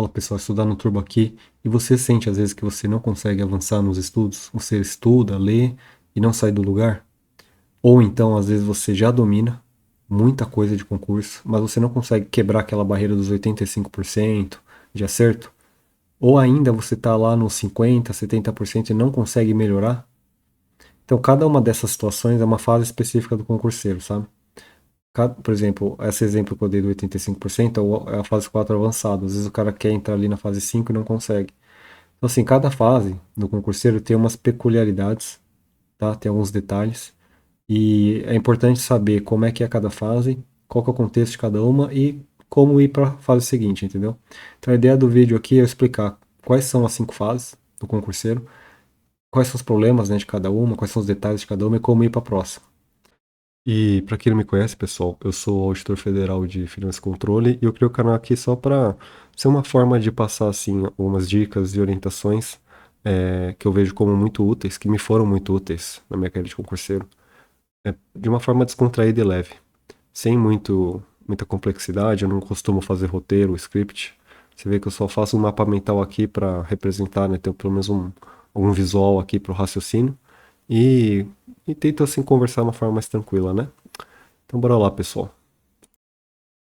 Fala pessoal, estudar no Turbo aqui. E você sente às vezes que você não consegue avançar nos estudos? Você estuda, lê e não sai do lugar? Ou então às vezes você já domina muita coisa de concurso, mas você não consegue quebrar aquela barreira dos 85% de acerto? Ou ainda você está lá nos 50, 70% e não consegue melhorar? Então cada uma dessas situações é uma fase específica do concurseiro, sabe? Por exemplo, esse exemplo que eu dei do 85% é a fase 4 avançado. Às vezes o cara quer entrar ali na fase 5 e não consegue. Então, assim, cada fase do concurseiro tem umas peculiaridades, tá? Tem alguns detalhes. E é importante saber como é que é cada fase, qual que é o contexto de cada uma e como ir para a fase seguinte, entendeu? Então a ideia do vídeo aqui é explicar quais são as 5 fases do concurseiro, quais são os problemas, né, de cada uma, quais são os detalhes de cada uma e como ir para a próxima. E para quem não me conhece, pessoal, eu sou auditor federal de finanças e controle e eu criei o canal aqui só para ser uma forma de passar assim algumas dicas e orientações que eu vejo como muito úteis, que me foram muito úteis na minha carreira de concurseiro, de uma forma descontraída e leve, sem muita complexidade. Eu não costumo fazer roteiro, script. Você vê que eu só faço um mapa mental aqui para representar, né, ter pelo menos algum visual aqui para o raciocínio e, e tento assim conversar de uma forma mais tranquila, né? Então bora lá, pessoal.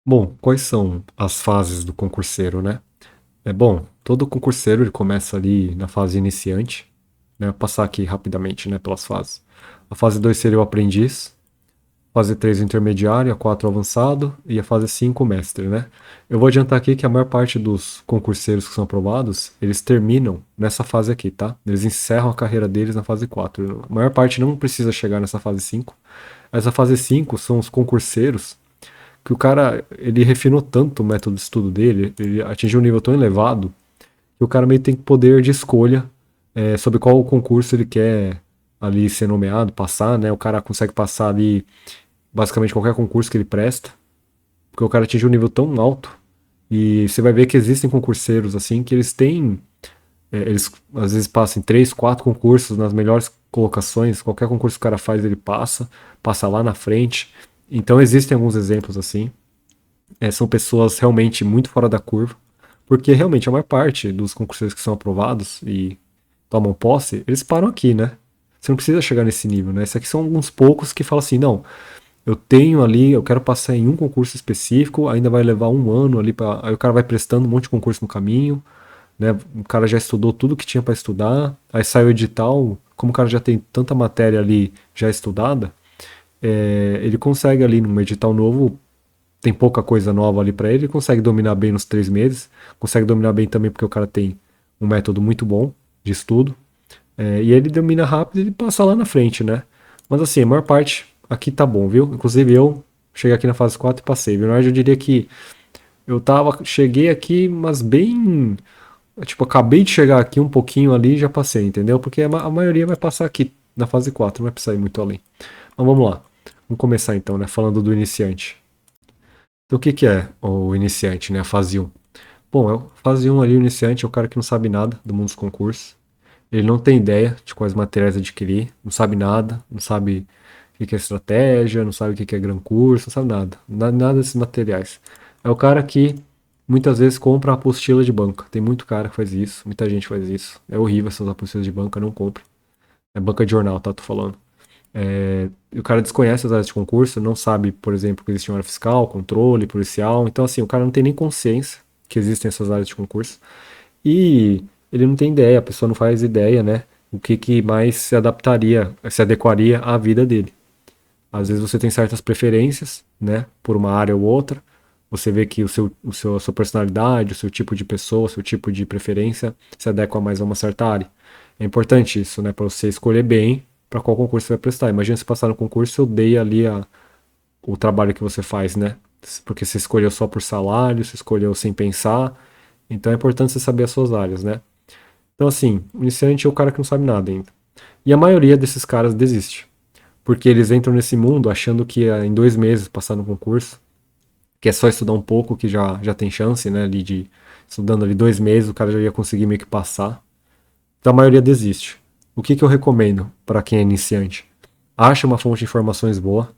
Bom, quais são as fases do concurseiro, né? Bom, todo concurseiro ele começa ali na fase iniciante, né? Vou passar aqui rapidamente, né, pelas fases. A fase 2 seria o aprendiz, fase 3 o intermediário, a 4 o avançado e a fase 5 o mestre, né? Eu vou adiantar aqui que a maior parte dos concurseiros que são aprovados, eles terminam nessa fase aqui, tá? Eles encerram a carreira deles na fase 4. A maior parte não precisa chegar nessa fase 5. Essa fase 5 são os concurseiros que o cara, ele refinou tanto o método de estudo dele, ele atingiu um nível tão elevado, que o cara meio que tem poder de escolha sobre qual concurso ele quer ali ser nomeado, passar, né? O cara consegue passar ali basicamente qualquer concurso que ele presta, porque o cara atingiu um nível tão alto. E você vai ver que existem concurseiros assim que eles têm, eles às vezes passam em 3, 4 concursos nas melhores colocações, qualquer concurso que o cara faz ele passa lá na frente. Então existem alguns exemplos assim. São pessoas realmente muito fora da curva, porque realmente a maior parte dos concurseiros que são aprovados e tomam posse, eles param aqui, né? Você não precisa chegar nesse nível, né? Esses aqui são alguns poucos que falam assim, não, eu tenho ali, eu quero passar em um concurso específico, ainda vai levar um ano ali para, aí o cara vai prestando um monte de concurso no caminho, né? O cara já estudou tudo que tinha para estudar, aí sai o edital, como o cara já tem tanta matéria ali já estudada, ele consegue ali num edital novo, tem pouca coisa nova ali para ele, ele consegue dominar bem nos 3 meses, consegue dominar bem também porque o cara tem um método muito bom de estudo, e ele domina rápido e ele passa lá na frente, né? Mas assim, a maior parte aqui tá bom, viu? Inclusive eu cheguei aqui na fase 4 e passei, viu? Mas eu diria que cheguei aqui, mas bem, tipo, acabei de chegar aqui um pouquinho ali e já passei, entendeu? Porque a maioria vai passar aqui na fase 4, não vai precisar ir muito além. Mas vamos lá. Vamos começar então, né? Falando do iniciante. Então, o que que é o iniciante, né? A fase 1. Bom, fase 1 ali, o iniciante é o cara que não sabe nada do mundo dos concursos. Ele não tem ideia de quais materiais adquirir, não sabe nada, não sabe o que que é estratégia, não sabe o que que é gran curso, não sabe nada. Nada desses materiais. É o cara que muitas vezes compra a apostila de banca. Tem muito cara que faz isso, muita gente faz isso. É horrível essas apostilas de banca, não compre. É banca de jornal, tá? Tô falando. O cara desconhece as áreas de concurso, não sabe, por exemplo, que existe uma área fiscal, controle, policial. Então, assim, o cara não tem nem consciência que existem essas áreas de concurso. E ele não tem ideia, a pessoa não faz ideia, né? O que, que mais se adaptaria, se adequaria à vida dele. Às vezes você tem certas preferências, né? Por uma área ou outra. Você vê que a sua personalidade, o seu tipo de pessoa, o seu tipo de preferência se adequa mais a uma certa área. É importante isso, né? Para você escolher bem para qual concurso você vai prestar. Imagina se passar no concurso e odeia ali o trabalho que você faz, né? Porque você escolheu só por salário, você escolheu sem pensar. Então é importante você saber as suas áreas, né? Então, assim, o iniciante é o cara que não sabe nada ainda. E a maioria desses caras desiste. Porque eles entram nesse mundo achando que em 2 meses passar no concurso, que é só estudar um pouco, que já tem chance, né? Ali de estudando ali 2 meses, o cara já ia conseguir meio que passar. Então a maioria desiste. O que, que eu recomendo para quem é iniciante? Acha uma fonte de informações boa,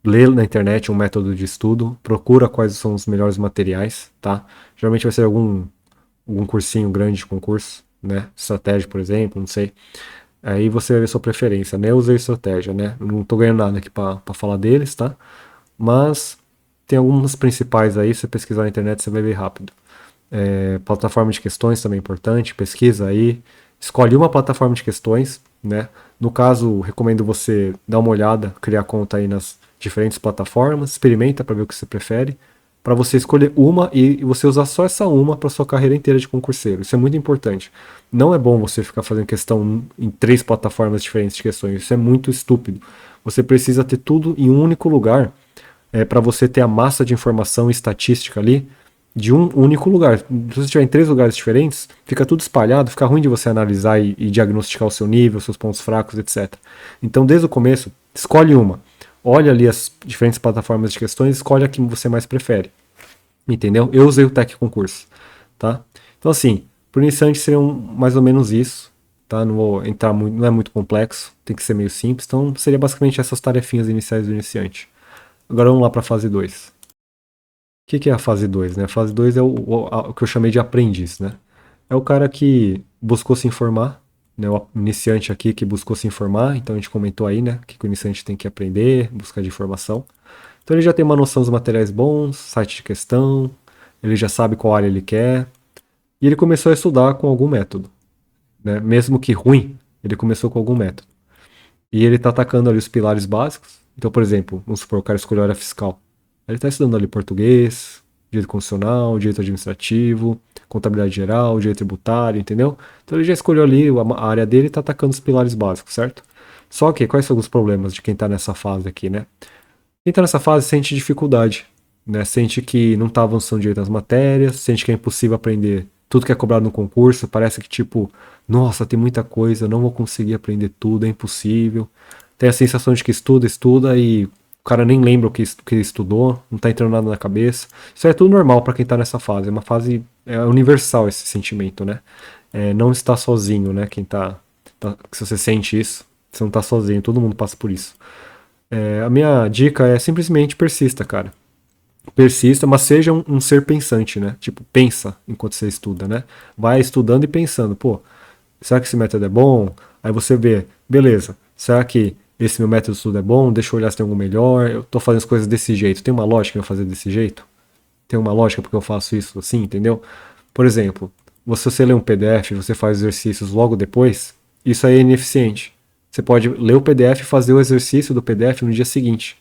lê na internet um método de estudo, procura quais são os melhores materiais, tá? Geralmente vai ser algum cursinho grande de concurso, né? Estratégia, por exemplo, não sei. Aí você vai ver sua preferência, né? Eu usei estratégia, né? Não tô ganhando nada aqui pra falar deles, tá? Mas tem algumas principais aí, se você pesquisar na internet você vai ver rápido. Plataforma de questões também é importante, pesquisa aí, escolhe uma plataforma de questões, né? No caso, recomendo você dar uma olhada, criar conta aí nas diferentes plataformas, experimenta para ver o que você prefere, para você escolher uma e você usar só essa uma para sua carreira inteira de concurseiro. Isso é muito importante. Não é bom você ficar fazendo questão em 3 plataformas diferentes de questões. Isso é muito estúpido. Você precisa ter tudo em um único lugar para você ter a massa de informação e estatística ali de um único lugar. Se você estiver em 3 lugares diferentes, fica tudo espalhado, fica ruim de você analisar e diagnosticar o seu nível, seus pontos fracos, etc. Então, desde o começo, escolhe uma. Olha ali as diferentes plataformas de questões, escolhe a que você mais prefere. Entendeu? Eu usei o Tech Concurso, tá? Então, assim, por iniciante seriam mais ou menos isso, tá? Não vou entrar muito, não é muito complexo, tem que ser meio simples. Então, seria basicamente essas tarefinhas iniciais do iniciante. Agora vamos lá para a fase 2. O que é a fase 2, né? A fase 2 é o que eu chamei de aprendiz, né? É o cara que buscou se informar, né? O iniciante aqui que buscou se informar, então a gente comentou aí, né? O que o iniciante tem que aprender, buscar de informação. Então ele já tem uma noção dos materiais bons, site de questão, ele já sabe qual área ele quer, e ele começou a estudar com algum método, né? Mesmo que ruim, ele começou com algum método. E ele está atacando ali os pilares básicos. Então, por exemplo, vamos supor, o cara escolheu área fiscal. Ele está estudando ali português, direito constitucional, direito administrativo, contabilidade geral, direito tributário, entendeu? Então ele já escolheu ali a área dele e está atacando os pilares básicos, certo? Só que quais são os problemas de quem está nessa fase aqui, né? Quem está nessa fase sente dificuldade, né? Sente que não está avançando direito nas matérias, sente que é impossível aprender tudo que é cobrado no concurso, parece que tipo, nossa, tem muita coisa, não vou conseguir aprender tudo, é impossível. Tem a sensação de que estuda e o cara nem lembra o que estudou, não tá entrando nada na cabeça. Isso é tudo normal para quem tá nessa fase, é uma fase universal esse sentimento, né? Não está sozinho, né? Se você sente isso, você não tá sozinho, todo mundo passa por isso. A minha dica é simplesmente persista, cara. Persista, mas seja um ser pensante, né? Tipo, pensa enquanto você estuda, né? Vai estudando e pensando, pô, será que esse método é bom? Aí você vê, beleza, será que esse meu método de estudo é bom? Deixa eu olhar se tem algum melhor. Eu tô fazendo as coisas desse jeito. Tem uma lógica eu fazer desse jeito? Tem uma lógica porque eu faço isso assim, entendeu? Por exemplo, você lê um PDF, você faz exercícios logo depois, isso aí é ineficiente. Você pode ler o PDF e fazer o exercício do PDF no dia seguinte.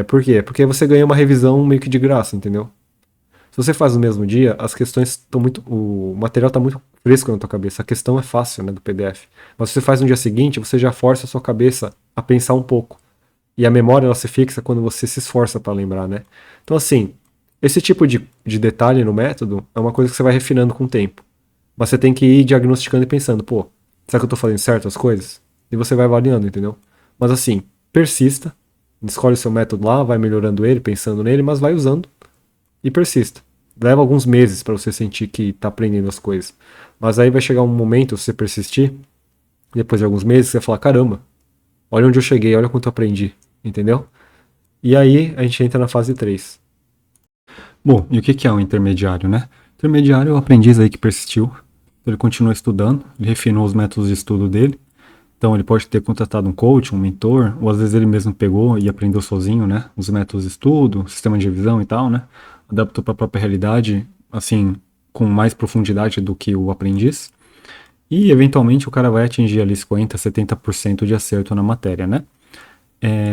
Por quê? Porque você ganha uma revisão meio que de graça, entendeu? Se você faz no mesmo dia, as questões estão muito. O material está muito fresco na tua cabeça. A questão é fácil, né, do PDF. Mas se você faz no dia seguinte, você já força a sua cabeça a pensar um pouco. E a memória ela se fixa quando você se esforça para lembrar, né? Então, assim, esse tipo de detalhe no método é uma coisa que você vai refinando com o tempo. Mas você tem que ir diagnosticando e pensando, pô, será que eu tô fazendo certo as coisas? E você vai avaliando, entendeu? Mas assim, persista, escolhe o seu método lá, vai melhorando ele, pensando nele, mas vai usando e persista. Leva alguns meses para você sentir que tá aprendendo as coisas. Mas aí vai chegar um momento, se você persistir, depois de alguns meses, você vai falar, caramba, olha onde eu cheguei, olha quanto eu aprendi, entendeu? E aí a gente entra na fase 3. Bom, e o que é um intermediário, né? Intermediário é o aprendiz aí que persistiu, ele continua estudando, ele refinou os métodos de estudo dele, então ele pode ter contratado um coach, um mentor, ou às vezes ele mesmo pegou e aprendeu sozinho, né? Os métodos de estudo, sistema de revisão e tal, né? Adaptou para a própria realidade, assim, com mais profundidade do que o aprendiz. E eventualmente o cara vai atingir ali 50, 70% de acerto na matéria, né?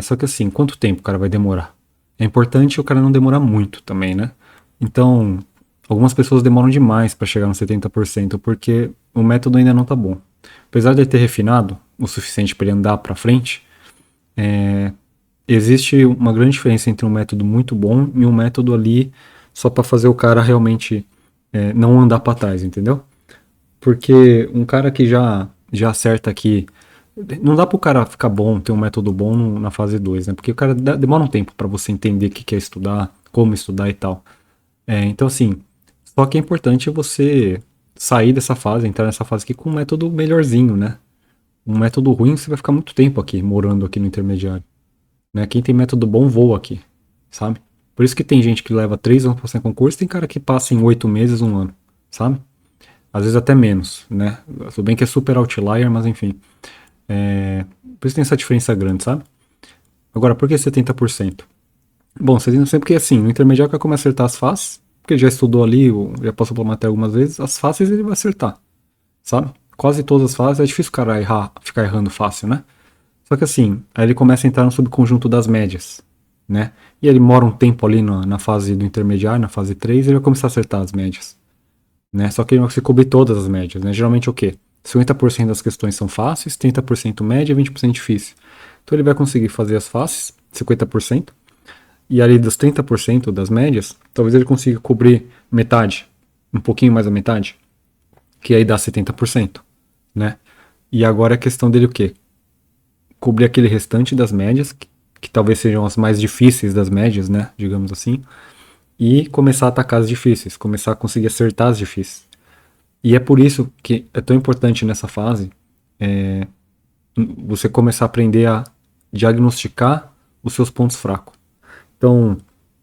Só que assim, quanto tempo o cara vai demorar? É importante o cara não demorar muito também, né? Então, algumas pessoas demoram demais para chegar nos 70% porque o método ainda não tá bom. Apesar de ele ter refinado o suficiente para ele andar para frente, existe uma grande diferença entre um método muito bom e um método ali só para fazer o cara realmente não andar para trás, entendeu? Porque um cara que já acerta aqui. Não dá pro cara ficar bom, ter um método bom na fase 2, né? Porque o cara demora um tempo para você entender o que é estudar, como estudar e tal. Então, assim, só que é importante você sair dessa fase, entrar nessa fase aqui com um método melhorzinho, né? Um método ruim, você vai ficar muito tempo aqui, morando aqui no intermediário. né? Quem tem método bom voa aqui, sabe? Por isso que tem gente que leva 3 anos pra passar em concurso, tem cara que passa em 8 meses, um ano, sabe? Às vezes até menos, né? Tudo bem que é super outlier, mas enfim. Por isso tem essa diferença grande, sabe? Agora, por que 70%? Bom, 70% porque assim, no intermediário que começa a acertar as faces, porque ele já estudou ali, ou já passou pela matéria algumas vezes, as faces ele vai acertar, sabe? Quase todas as faces, é difícil o cara errar, ficar errando fácil, né? Só que assim, aí ele começa a entrar no subconjunto das médias, né? E ele mora um tempo ali na fase do intermediário, na fase 3, ele vai começar a acertar as médias, né? Só que ele não vai conseguir cobrir todas as médias, né? Geralmente o quê? 50% das questões são fáceis, 30% média e 20% difícil. Então ele vai conseguir fazer as fáceis, 50%, e ali dos 30% das médias, talvez ele consiga cobrir metade, um pouquinho mais da metade, que aí dá 70%, né? E agora é questão dele o quê? Cobrir aquele restante das médias, que talvez sejam as mais difíceis das médias, né? Digamos assim, e começar a atacar as difíceis, começar a conseguir acertar as difíceis. E é por isso que é tão importante nessa fase você começar a aprender a diagnosticar os seus pontos fracos. Então,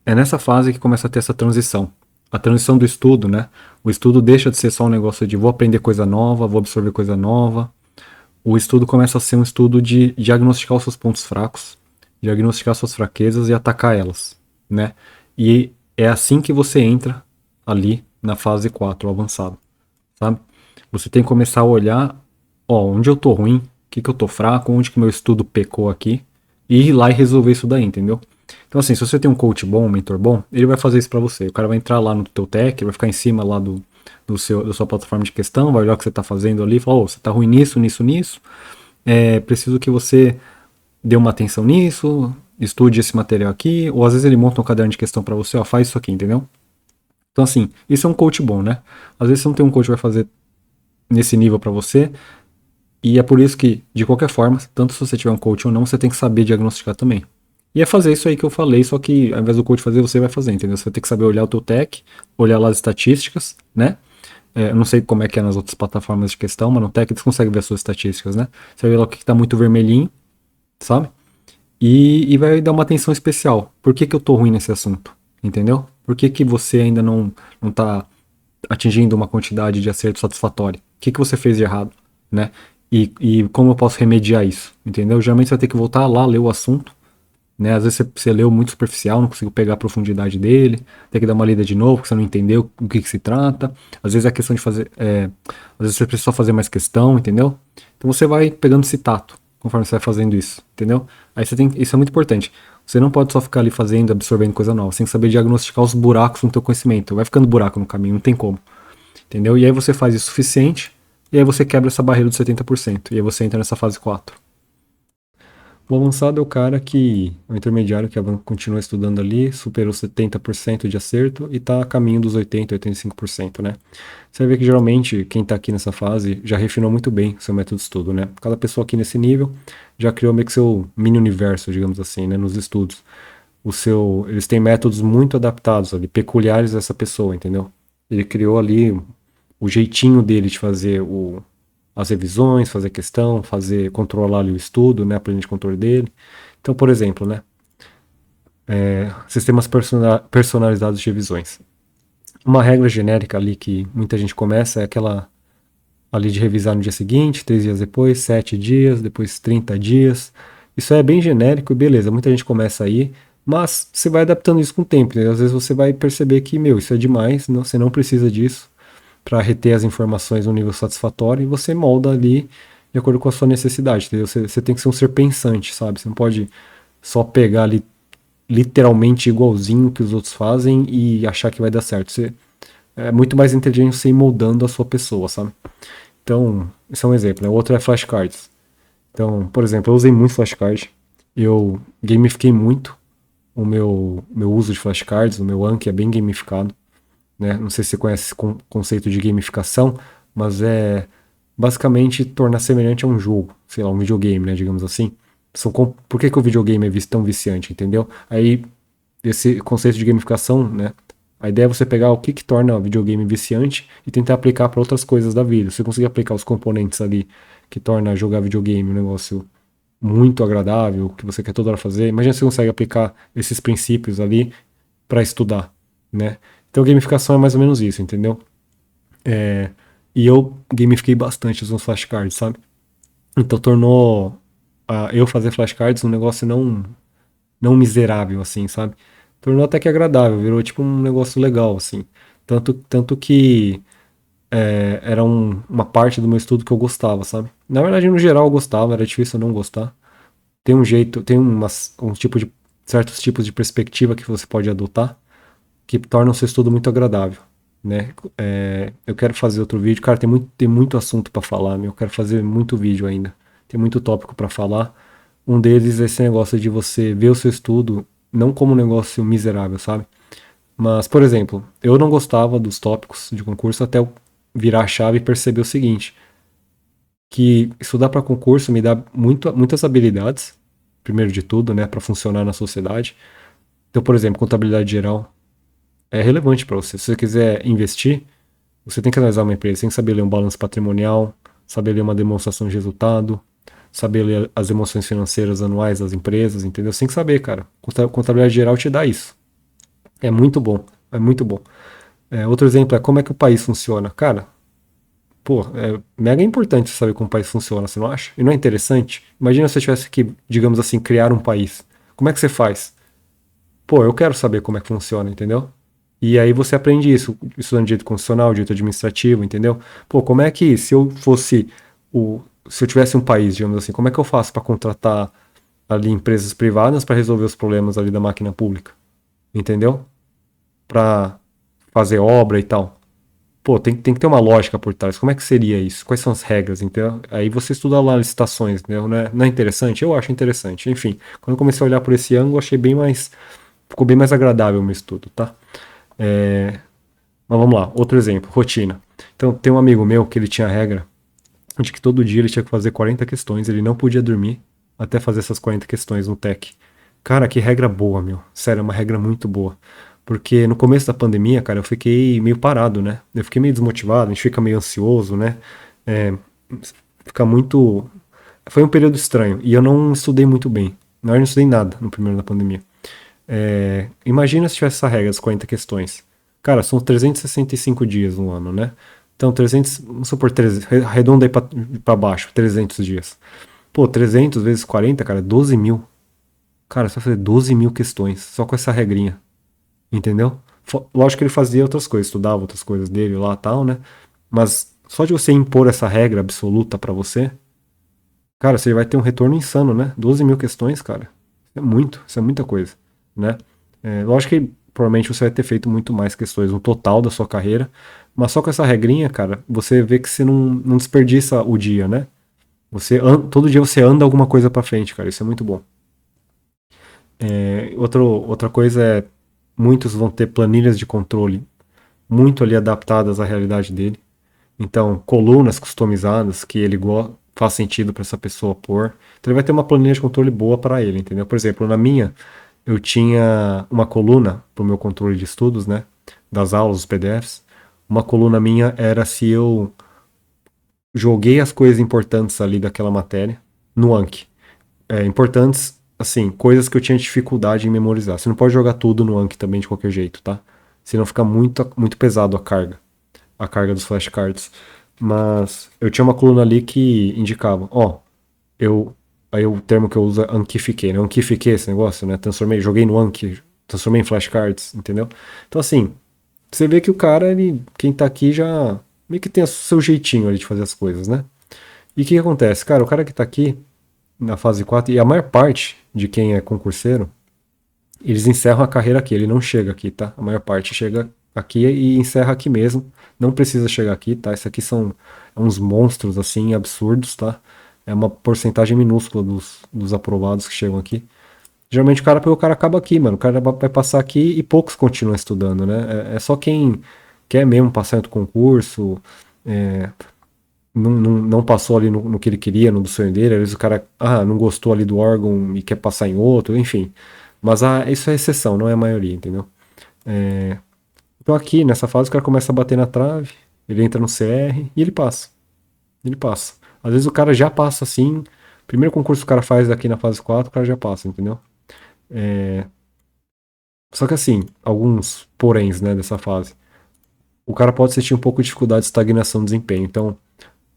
é nessa fase que começa a ter essa transição. A transição do estudo, né? O estudo deixa de ser só um negócio de vou aprender coisa nova, vou absorver coisa nova. O estudo começa a ser um estudo de diagnosticar os seus pontos fracos, diagnosticar suas fraquezas e atacar elas, né? E é assim que você entra ali na fase 4, avançado, sabe? Você tem que começar a olhar, ó, onde eu tô ruim, o que eu tô fraco, onde que meu estudo pecou aqui, e ir lá e resolver isso daí, entendeu? Então assim, se você tem um coach bom, um mentor bom, ele vai fazer isso pra você. O cara vai entrar lá no teu tech, vai ficar em cima lá da sua plataforma de questão, vai olhar o que você tá fazendo ali e falar, oh, você tá ruim nisso, nisso, nisso, preciso que você dê uma atenção nisso, estude esse material aqui, ou às vezes ele monta um caderno de questão pra você, ó, faz isso aqui, entendeu? Então assim, isso é um coach bom, né? Às vezes você não tem um coach que vai fazer nesse nível pra você, e é por isso que, de qualquer forma, tanto se você tiver um coach ou não, você tem que saber diagnosticar também. E é fazer isso aí que eu falei, só que ao invés do coach fazer, você vai fazer, entendeu? Você vai ter que saber olhar o teu tech, olhar lá as estatísticas, né? Eu não sei como é que é nas outras plataformas de questão, mas no tech eles conseguem ver as suas estatísticas, né? Você vai ver lá o que tá muito vermelhinho, sabe? E vai dar uma atenção especial. Por que que eu tô ruim nesse assunto? Entendeu? Por que que você ainda não tá atingindo uma quantidade de acerto satisfatória? O que que você fez de errado, né? E como eu posso remediar isso, entendeu? Geralmente você vai ter que voltar lá, ler o assunto, né? Às vezes você leu muito superficial, não conseguiu pegar a profundidade dele, tem que dar uma lida de novo, porque você não entendeu o que se trata. Às vezes é questão de fazer. Às vezes você precisa só fazer mais questão, entendeu? Então você vai pegando esse tato conforme você vai fazendo isso, entendeu? Aí você tem. Isso é muito importante. Você não pode só ficar ali fazendo, absorvendo coisa nova. Você tem que saber diagnosticar os buracos no teu conhecimento. Vai ficando buraco no caminho, não tem como. Entendeu? E aí você faz isso o suficiente, e aí você quebra essa barreira dos 70%. E aí você entra nessa fase 4. O avançado é o cara que, o intermediário que continua estudando ali, superou 70% de acerto e está a caminho dos 80, 85%, né? Você vai ver que geralmente quem está aqui nessa fase já refinou muito bem o seu método de estudo, né? Cada pessoa aqui nesse nível já criou meio que seu mini universo, digamos assim, né? Nos estudos. Eles têm métodos muito adaptados ali, peculiares a essa pessoa, entendeu? Ele criou ali o jeitinho dele de fazer as revisões, fazer questão, controlar ali o estudo, né, a planilha de controle dele. Então, por exemplo, né, sistemas personalizados de revisões. Uma regra genérica ali que muita gente começa é aquela ali de revisar no dia seguinte, 3 dias depois, 7 dias, depois 30 dias. Isso é bem genérico e beleza, muita gente começa aí, mas você vai adaptando isso com o tempo, né? Às vezes você vai perceber que, meu, isso é demais, não, você não precisa disso para reter as informações no nível satisfatório e você molda ali de acordo com a sua necessidade, entendeu? Você tem que ser um ser pensante, sabe? Você não pode só pegar ali literalmente igualzinho que os outros fazem e achar que vai dar certo. É muito mais inteligente você ir moldando a sua pessoa, sabe? Então, esse é um exemplo, né? O outro é flashcards. Então, por exemplo, eu usei muito flashcard, eu gamifiquei muito o meu uso de flashcards, o meu Anki é bem gamificado, né? Não sei se você conhece esse conceito de gamificação, mas é basicamente tornar semelhante a um jogo, sei lá, um videogame, né, digamos assim. Por que que o videogame é tão viciante, entendeu? Aí, esse conceito de gamificação, né, a ideia é você pegar o que torna o videogame viciante e tentar aplicar para outras coisas da vida. Se você conseguir aplicar os componentes ali que torna jogar videogame um negócio muito agradável, que você quer toda hora fazer. Imagina se você consegue aplicar esses princípios ali para estudar, né? Então gamificação é mais ou menos isso, entendeu? E eu gamifiquei bastante os meus flashcards, sabe? Então tornou eu fazer flashcards um negócio não miserável, assim, sabe? Tornou até que agradável, virou tipo um negócio legal, assim. Tanto que era uma parte do meu estudo que eu gostava, sabe? Na verdade, no geral eu gostava, era difícil eu não gostar. Tem um jeito, tem certos tipos de perspectiva que você pode adotar que tornam o seu estudo muito agradável, né? Eu quero fazer outro vídeo, cara, tem muito assunto para falar, meu, eu quero fazer muito vídeo ainda, tem muito tópico para falar. Um deles é esse negócio de você ver o seu estudo não como um negócio miserável, sabe? Mas, por exemplo, eu não gostava dos tópicos de concurso até eu virar a chave e perceber o seguinte, que estudar para concurso me dá muitas habilidades, primeiro de tudo, né, para funcionar na sociedade. Então, por exemplo, contabilidade geral é relevante para você. Se você quiser investir, você tem que analisar uma empresa, você tem que saber ler um balanço patrimonial, saber ler uma demonstração de resultado, saber ler as emoções financeiras anuais das empresas, entendeu? Você tem que saber, cara. Contabilidade geral te dá isso. É muito bom, é muito bom. Outro exemplo é como é que o país funciona. Cara, pô, é mega importante você saber como o país funciona, você não acha? E não é interessante? Imagina se você tivesse que, digamos assim, criar um país. Como é que você faz? Pô, eu quero saber como é que funciona, entendeu? E aí você aprende isso, estudando direito constitucional, direito administrativo, entendeu? Pô, como é que se eu fosse se eu tivesse um país, digamos assim, como é que eu faço para contratar ali empresas privadas para resolver os problemas ali da máquina pública, entendeu? Para fazer obra e tal. Pô, tem que ter uma lógica por trás. Como é que seria isso? Quais são as regras, entendeu? Aí você estuda lá licitações, entendeu? Não é interessante? Eu acho interessante. Enfim, quando eu comecei a olhar por esse ângulo, achei ficou bem mais agradável o meu estudo, tá? Mas vamos lá, outro exemplo, rotina. Então, tem um amigo meu que ele tinha a regra de que todo dia ele tinha que fazer 40 questões, ele não podia dormir até fazer essas 40 questões no TEC. Cara, que regra boa, meu. Sério, é uma regra muito boa. Porque no começo da pandemia, cara, eu fiquei meio parado, né? Eu fiquei meio desmotivado, a gente fica meio ansioso, né? É, fica muito. Foi um período estranho e eu não estudei muito bem. Na verdade, não estudei nada no primeiro da pandemia. Imagina se tivesse essa regra das 40 questões. Cara, são 365 dias no ano, né? Então, 300, vamos supor, arredonda aí pra baixo, 300 dias. Pô, 300 vezes 40, cara, 12 mil. Cara, você vai fazer 12 mil questões, só com essa regrinha, entendeu? Lógico que ele fazia outras coisas, estudava outras coisas dele lá e tal, né? Mas só de você impor essa regra absoluta pra você, cara, você vai ter um retorno insano, né? 12 mil questões, cara. Isso é muita coisa, né? Lógico que provavelmente você vai ter feito muito mais questões no total da sua carreira, mas só com essa regrinha, cara, você vê que você não desperdiça o dia, né? Todo dia você anda alguma coisa pra frente, cara. Isso é muito bom. Outra coisa é, muitos vão ter planilhas de controle muito ali adaptadas à realidade dele. Então, colunas customizadas que faz sentido para essa pessoa pôr. Então, ele vai ter uma planilha de controle boa para ele, entendeu? Por exemplo, na minha, eu tinha uma coluna para o meu controle de estudos, né? Das aulas, dos PDFs. Uma coluna minha era se eu joguei as coisas importantes ali daquela matéria no Anki. Importantes, assim, coisas que eu tinha dificuldade em memorizar. Você não pode jogar tudo no Anki também de qualquer jeito, tá? Senão fica muito pesado a carga dos flashcards. Mas eu tinha uma coluna ali que indicava, ó, eu aí o termo que eu uso é anquifiquei, né? Anquifiquei esse negócio, né? Joguei no Anki, transformei em flashcards, entendeu? Então assim, você vê que o cara, quem tá aqui já meio que tem o seu jeitinho ali de fazer as coisas, né? E o que acontece? Cara, o cara que tá aqui na fase 4 e a maior parte de quem é concurseiro, eles encerram a carreira aqui, ele não chega aqui, tá? A maior parte chega aqui e encerra aqui mesmo. Não precisa chegar aqui, tá? Isso aqui são uns monstros, assim, absurdos, tá? É uma porcentagem minúscula dos aprovados que chegam aqui. Geralmente o cara acaba aqui, mano. O cara vai passar aqui e poucos continuam estudando, né? É só quem quer mesmo passar em outro concurso, não passou ali no que ele queria, no do sonho dele. Às vezes o cara, não gostou ali do órgão e quer passar em outro, enfim. Mas isso é exceção, não é a maioria, entendeu? Então aqui, nessa fase, o cara começa a bater na trave, ele entra no CR e ele passa. Ele passa. Às vezes o cara já passa assim, Primeiro concurso que o cara faz daqui na fase 4, o cara já passa, entendeu? Só que assim, alguns poréns, né, dessa fase. O cara pode sentir um pouco de dificuldade de estagnação de desempenho. Então,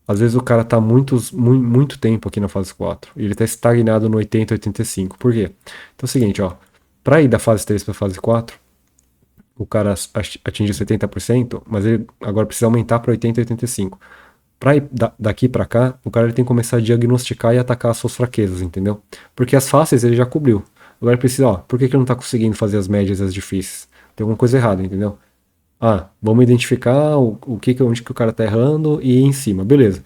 às vezes o cara tá muito tempo aqui na fase 4 e ele tá estagnado no 80, 85. Por quê? Então é o seguinte, ó. Pra ir da fase 3 pra fase 4, o cara atinge 70%, mas ele agora precisa aumentar para 80, 85. Para ir daqui para cá, o cara ele tem que começar a diagnosticar e atacar as suas fraquezas, entendeu? Porque as fáceis ele já cobriu. Agora ele precisa, ó, por que ele não tá conseguindo fazer as médias e as difíceis? Tem alguma coisa errada, entendeu? Ah, vamos identificar onde que o cara tá errando e ir em cima, beleza.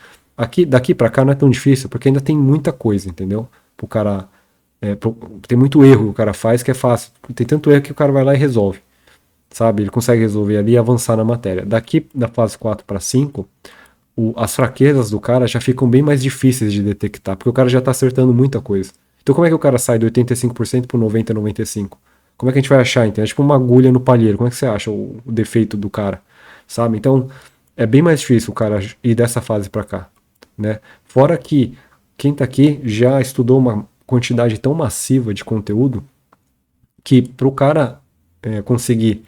Daqui para cá não é tão difícil, porque ainda tem muita coisa, entendeu? Pro cara, tem muito erro que o cara faz que é fácil. Tem tanto erro que o cara vai lá e resolve, sabe? Ele consegue resolver ali e avançar na matéria. Daqui da fase 4 para 5, as fraquezas do cara já ficam bem mais difíceis de detectar, porque o cara já tá acertando muita coisa. Então como é que o cara sai do 85% pro 90, 95%? Como é que a gente vai achar, então? É tipo uma agulha no palheiro. Como é que você acha o defeito do cara, sabe? Então é bem mais difícil o cara ir dessa fase para cá, né? Fora que quem tá aqui já estudou uma quantidade tão massiva de conteúdo que pro cara conseguir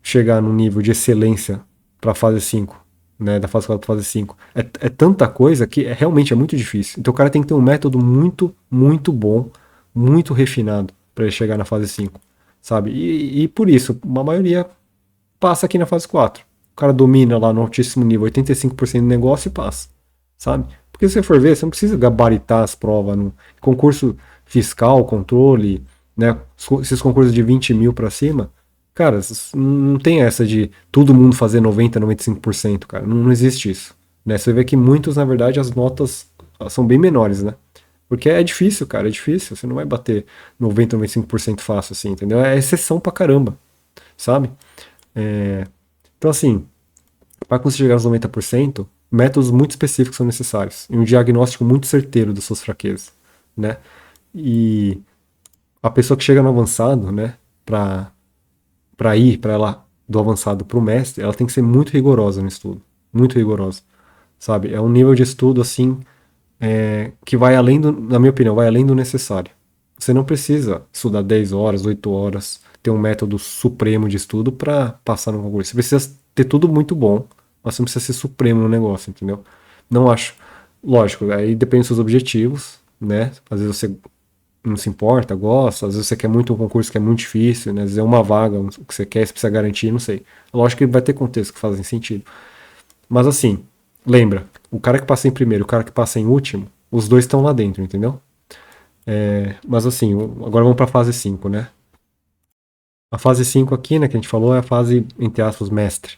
chegar num nível de excelência para a fase 5, né, da fase 4 para a fase 5, é tanta coisa que realmente é muito difícil. Então o cara tem que ter um método muito bom, muito refinado para ele chegar na fase 5, sabe? E por isso, uma maioria passa aqui na fase 4. O cara domina lá no altíssimo nível 85% do negócio e passa, sabe? Porque se você for ver, você não precisa gabaritar as provas no concurso fiscal, controle, né? Esses concursos de 20 mil para cima, cara, não tem essa de todo mundo fazer 90, 95%, cara. Não existe isso. Né? Você vê que muitos, na verdade, as notas são bem menores, né? Porque é difícil, cara, é difícil. Você não vai bater 90, 95% fácil, assim, entendeu? É exceção pra caramba, sabe? Então, assim, para conseguir chegar aos 90%, métodos muito específicos são necessários e um diagnóstico muito certeiro das suas fraquezas, né? E a pessoa que chega no avançado, né, para ir para ela do avançado para o mestre, ela tem que ser muito rigorosa no estudo, muito rigorosa, sabe? É um nível de estudo assim que vai além do, na minha opinião, vai além do necessário. Você não precisa estudar 10 horas, 8 horas, ter um método supremo de estudo para passar no concurso. Você precisa ter tudo muito bom, mas você não precisa ser supremo no negócio, entendeu? Não acho. Lógico, aí depende dos seus objetivos, né? Às vezes você não se importa, gosta, às vezes você quer muito um concurso que é muito difícil, né? Às vezes é uma vaga, o que você quer, você precisa garantir, não sei. Lógico que vai ter contextos que fazem sentido. Mas assim, lembra, o cara que passa em primeiro, o cara que passa em último, os dois estão lá dentro, entendeu? Mas assim, agora vamos pra fase 5, né? A fase 5 aqui, né, que a gente falou, é a fase, entre aspas, mestre,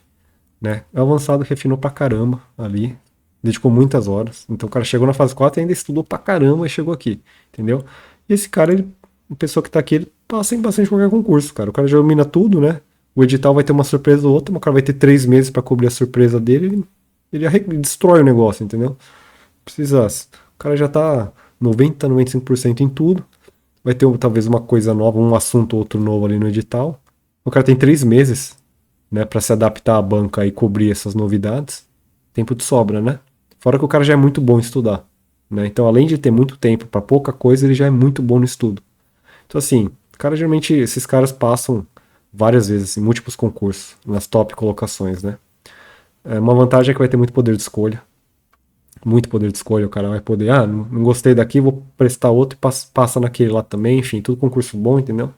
né? É o avançado que refinou pra caramba ali, dedicou muitas horas. Então o cara chegou na fase 4 e ainda estudou pra caramba e chegou aqui, entendeu? E esse cara, ele, a pessoa que tá aqui, ele passa em bastante qualquer concurso, cara. O cara já domina tudo, né? O edital vai ter uma surpresa ou outra, mas o cara vai ter 3 meses pra cobrir a surpresa dele, ele destrói o negócio, entendeu? Precisa. O cara já tá 90, 95% em tudo. Vai ter talvez uma coisa nova, um assunto ou outro novo ali no edital. O cara tem 3 meses, né, para se adaptar à banca e cobrir essas novidades. Tempo de sobra, né? Fora que o cara já é muito bom em estudar, né? Então, além de ter muito tempo para pouca coisa, ele já é muito bom no estudo. Então, assim, cara, geralmente esses caras passam várias vezes em múltiplos concursos, nas top colocações, né? Uma vantagem é que vai ter muito poder de escolha. Muito poder de escolha, o cara vai poder, não gostei daqui, vou prestar outro e passa naquele lá também, enfim, tudo concurso bom, entendeu?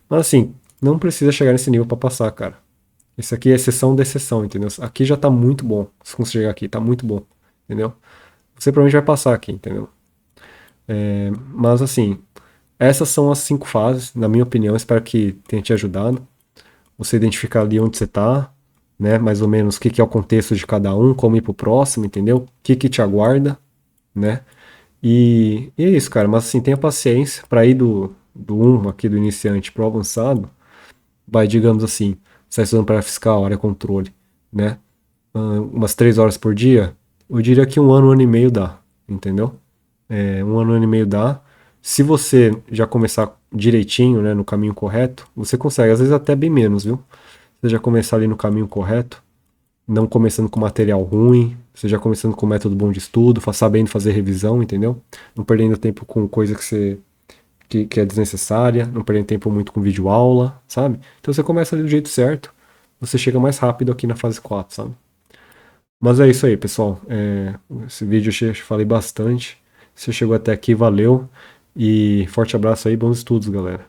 Mas assim, não precisa chegar nesse nível para passar, cara. Esse aqui é exceção da exceção, entendeu? Aqui já tá muito bom. Se você chegar aqui, tá muito bom, entendeu? Você provavelmente vai passar aqui, entendeu? Mas assim, essas são as 5 fases, na minha opinião, espero que tenha te ajudado. Você identificar ali onde você tá, né? Mais ou menos o que que é o contexto de cada um, como ir pro próximo, entendeu? O que que te aguarda, né? E é isso, cara. Mas assim, tenha paciência para ir do 1 aqui do iniciante pro avançado. Vai, digamos assim, você está estudando para fiscal, área controle, né? Umas 3 horas por dia. Eu diria que um ano e meio dá, entendeu? Um ano e meio dá. Se você já começar direitinho, né, no caminho correto, você consegue, às vezes até bem menos, viu? Se você já começar ali no caminho correto, não começando com material ruim, você já começando com método bom de estudo, sabendo fazer revisão, entendeu? Não perdendo tempo com coisa que é desnecessária, não perdendo tempo muito com vídeo aula, sabe? Então você começa ali do jeito certo, você chega mais rápido aqui na fase 4, sabe? Mas é isso aí, pessoal. Esse vídeo eu falei bastante. Se você chegou até aqui, valeu. E forte abraço aí, bons estudos, galera.